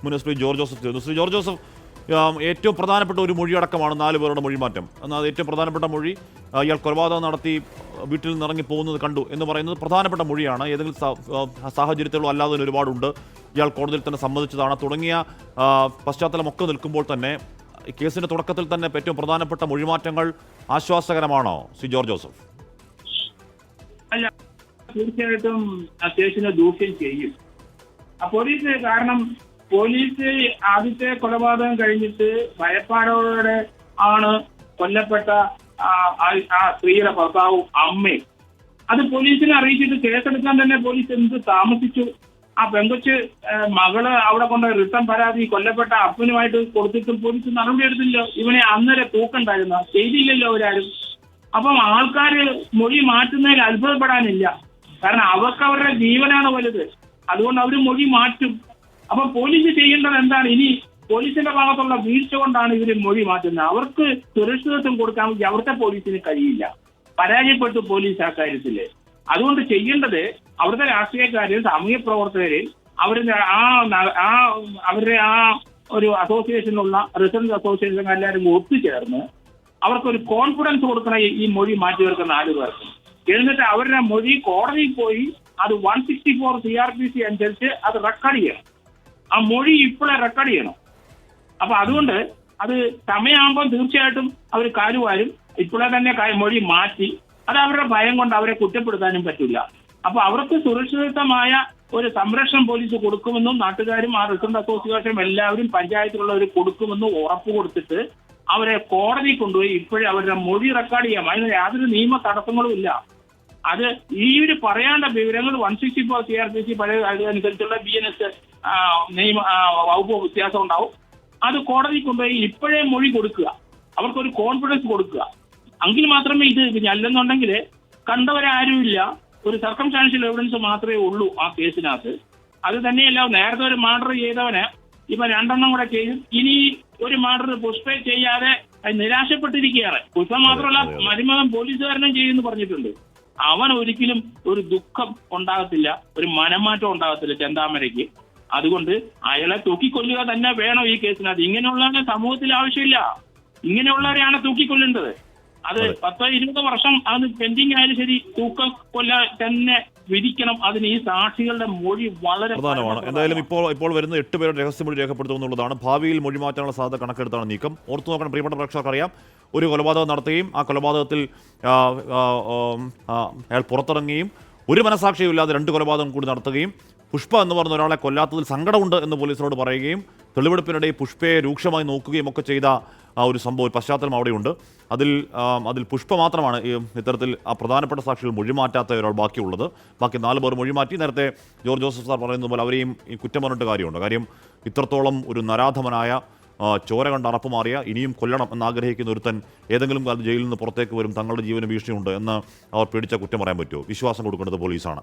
മുന്നേ Shri George Joseph ചേർന്നു. Shri George Joseph, ഏറ്റവും പ്രധാനപ്പെട്ട ഒരു മൊഴിയടക്കമാണ് 4 പേരുടെ മൊഴിമാറ്റം. എന്നാൽ ഏറ്റവും പ്രധാനപ്പെട്ട മൊഴി ഇയാൾ കൊലപാതകം നടത്തി വീട്ടിൽ നിന്ന് ഇറങ്ങി പോകുന്നത് കണ്ടു എന്ന് പറയുന്നത് പ്രധാനപ്പെട്ട മൊഴിയാണ്. ഏതെങ്കിലും സാഹചര്യത്തിലോ അല്ലാതെ ഒരുപാടുണ്ട്. ഇയാൾ കോടതിയിൽ തന്നെ സമ്മതിച്ചതാണ് തുടങ്ങിയ പശ്ചാത്തലമൊക്കെ നിൽക്കുമ്പോൾ തന്നെ കേസിന്റെ തുടക്കത്തിൽ തന്നെ ഏറ്റവും പ്രധാനപ്പെട്ട മൊഴിമാറ്റങ്ങൾ ആശ്വാസകരമാണോ ശ്രീ ജോർജ് ജോസഫ്? അല്ല, തീർച്ചയായിട്ടും കേസിനെ ദൂഷ്യം ചെയ്യും പോലീസ്. കാരണം പോലീസ് ആദ്യത്തെ കൊലപാതകം കഴിഞ്ഞിട്ട് ഭയപ്പാടോടെ ആണ് കൊല്ലപ്പെട്ട ആ സ്ത്രീയുടെ ഭർത്താവും അമ്മയും. അത് പോലീസിനെ അറിയിച്ചിട്ട് കേസെടുക്കാൻ തന്നെ പോലീസ് എന്ത് താമസിച്ചു? ആ പെങ്കൊച്ച് മകള് അവിടെ കൊണ്ട് റിട്ടേൺ പരാതി കൊല്ലപ്പെട്ട അപ്പനുമായിട്ട് കൊടുത്തിട്ടും പോലീസ് നടപടി എടുത്തില്ലോ. ഇവനെ അന്നേരം തൂക്കണ്ടായിരുന്ന ചെയ്തില്ലല്ലോ അവരാരും. അപ്പം ആൾക്കാര് മൊഴി മാറ്റുന്നതിൽ അത്ഭുതപ്പെടാനില്ല. കാരണം അവർക്ക് അവരുടെ ജീവനാണ് വലുത്. അതുകൊണ്ട് അവർ മൊഴി മാറ്റും. അപ്പൊ പോലീസ് ചെയ്യേണ്ടത് എന്താണ്? ഇനി പോലീസിന്റെ ഭാഗത്തുള്ള വീഴ്ച കൊണ്ടാണ് ഇവർ മൊഴി മാറ്റുന്നത്. അവർക്ക് സുരക്ഷിതത്വം കൊടുക്കാൻ വേണ്ടി അവിടുത്തെ പോലീസിന് കഴിയില്ല. പരാജയപ്പെട്ടു പോലീസ് ആ കാര്യത്തില്. അതുകൊണ്ട് ചെയ്യേണ്ടത് അവിടുത്തെ രാഷ്ട്രീയക്കാരെയും സാമൂഹ്യ പ്രവർത്തകരെയും അവരുടെ ആ ഒരു അസോസിയേഷനുള്ള റെസിഡൻസ് അസോസിയേഷൻ എല്ലാവരും ഒത്തുചേർന്ന് അവർക്കൊരു കോൺഫിഡൻസ് കൊടുക്കണം ഈ മൊഴി മാറ്റിവെക്കുന്ന 4 പേർക്ക്. എന്നിട്ട് അവരുടെ മൊഴി കോടതിയിൽ പോയി അത് 164 CRPC അനുസരിച്ച് അത് റെക്കോർഡ് ചെയ്യണം. ആ മൊഴി ഇപ്പോഴേ റെക്കോർഡ് ചെയ്യണം. അപ്പൊ അതുകൊണ്ട് അത് സമയമാകുമ്പോൾ തീർച്ചയായിട്ടും അവർ കാലുവാരും ഇപ്പോഴേ തന്നെ മൊഴി മാറ്റി. അത് അവരുടെ ഭയം കൊണ്ട് അവരെ കുറ്റപ്പെടുത്താനും പറ്റില്ല. അപ്പൊ അവർക്ക് സുരക്ഷിതമായ ഒരു സംരക്ഷണം പോലീസ് കൊടുക്കുമെന്നും നാട്ടുകാരും ആ റെസിഡന്റ് അസോസിയേഷനും എല്ലാവരും പഞ്ചായത്തിലുള്ളവർ കൊടുക്കുമെന്നും ഉറപ്പ് കൊടുത്തിട്ട് അവരെ കോടതി കൊണ്ടുപോയി ഇപ്പോഴേ അവരുടെ മൊഴി റെക്കോർഡ് ചെയ്യാം. അതിന് യാതൊരു നിയമ തടസ്സങ്ങളും ഇല്ല. അത് ഈ ഒരു പറയേണ്ട വിവരങ്ങൾ 164 CRPC പഴയ അനുസരിച്ചുള്ള BNS നിയമ വകുപ്പ് വ്യത്യാസം ഉണ്ടാവും. അത് കോടതി കൊണ്ടുപോയി ഇപ്പോഴേ മൊഴി കൊടുക്കുക. അവർക്കൊരു കോൺഫിഡൻസ് കൊടുക്കുക. എങ്കിൽ മാത്രമേ ഇത് അല്ലെന്നുണ്ടെങ്കിൽ കണ്ടവരാരുമില്ല. ഒരു സർക്കംസ്റ്റാൻഷ്യൽ എവിഡൻസ് മാത്രമേ ഉള്ളൂ ആ കേസിനകത്ത്. അത് തന്നെയല്ല, നേരത്തെ ഒരു മർഡർ ചെയ്തവന് ഇപ്പൊ 2 എണ്ണം കൂടെ ചെയ്യും. ഇനി ഒരു മർഡർ പുഷ്പ ചെയ്യാതെ നിരാശപ്പെട്ടിരിക്കുകയാണ്. പുഷ്പ മാത്രമല്ല, മരുമകൻ പോലീസുകാരനും ചെയ്യുമെന്ന് പറഞ്ഞിട്ടുണ്ട്. അവൻ ഒരിക്കലും ഒരു ദുഃഖം ഉണ്ടാകത്തില്ല, ഒരു മനംമാറ്റം ഉണ്ടാകത്തില്ല ചെന്താമരയ്ക്ക്. അതുകൊണ്ട് അയാളെ തൂക്കിക്കൊല്ലുക തന്നെ വേണം ഈ കേസിനകത്ത്. ഇങ്ങനെയുള്ളവരെ സമൂഹത്തിൽ ആവശ്യമില്ല. ഇങ്ങനെയുള്ളവരെയാണ് തൂക്കിക്കൊല്ലേണ്ടത്. അത് 10-20 വർഷം അത് പെൻഡിങ് ആയാലും ശരി, തൂക്കക്കൊല്ല തന്നെ വിധിക്കണം. അതിന് ഈ സാക്ഷികളുടെ മൊഴി വളരെ പ്രധാനമാണ്. എന്തായാലും ഇപ്പോൾ വരുന്ന 8 പേരുടെ രഹസ്യമൊഴി രേഖപ്പെടുത്തുമെന്നുള്ളതാണ്. ഭാവിയിൽ മൊഴി മാറ്റാനുള്ള സാധ്യത കണക്കെടുത്താണ് നീക്കം. ഓർത്തു നോക്കണം പ്രിയപ്പെട്ട പ്രേക്ഷകർക്കറിയാം, ഒരു കൊലപാതകം നടത്തുകയും ആ കൊലപാതകത്തിൽ അയാൾ പുറത്തിറങ്ങുകയും ഒരു മനസാക്ഷിയും ഇല്ലാതെ 2 കൊലപാതകം കൂടി നടത്തുകയും പുഷ്പ എന്ന് പറഞ്ഞ ഒരാളെ കൊല്ലാത്തതിൽ സങ്കടമുണ്ട് എന്ന് പോലീസിനോട് പറയുകയും തെളിവെടുപ്പിനിടെ പുഷ്പയെ രൂക്ഷമായി നോക്കുകയും ഒക്കെ ചെയ്ത ഒരു സംഭവം പശ്ചാത്തലം അവിടെയുണ്ട്. അതിൽ പുഷ്പ മാത്രമാണ് ഇത്തരത്തിൽ ആ പ്രധാനപ്പെട്ട സാക്ഷികൾ മൊഴിമാറ്റാത്ത ഒരാൾ ബാക്കിയുള്ളത്. ബാക്കി 4 പേർ മൊഴിമാറ്റി. നേരത്തെ ജോർജ് ജോസഫ് സാർ പറയുന്നത് പോലെ അവരെയും ഈ കുറ്റം പറഞ്ഞിട്ട് കാര്യമുണ്ട്. കാര്യം ഇത്രത്തോളം ഒരു നരാധമനായ ചോര കണ്ട് അറപ്പുമാറിയ ഇനിയും കൊല്ലണം എന്നാഗ്രഹിക്കുന്ന ഒരുത്തൻ ഏതെങ്കിലും കാലത്ത് ജയിലിൽ നിന്ന് പുറത്തേക്ക് വരും, തങ്ങളുടെ ജീവന് ഭീഷണിയുണ്ട് എന്ന് അവർ പേടിച്ച കുറ്റം പറയാൻ പറ്റുമോ? വിശ്വാസം കൊടുക്കേണ്ടത് പോലീസാണ്.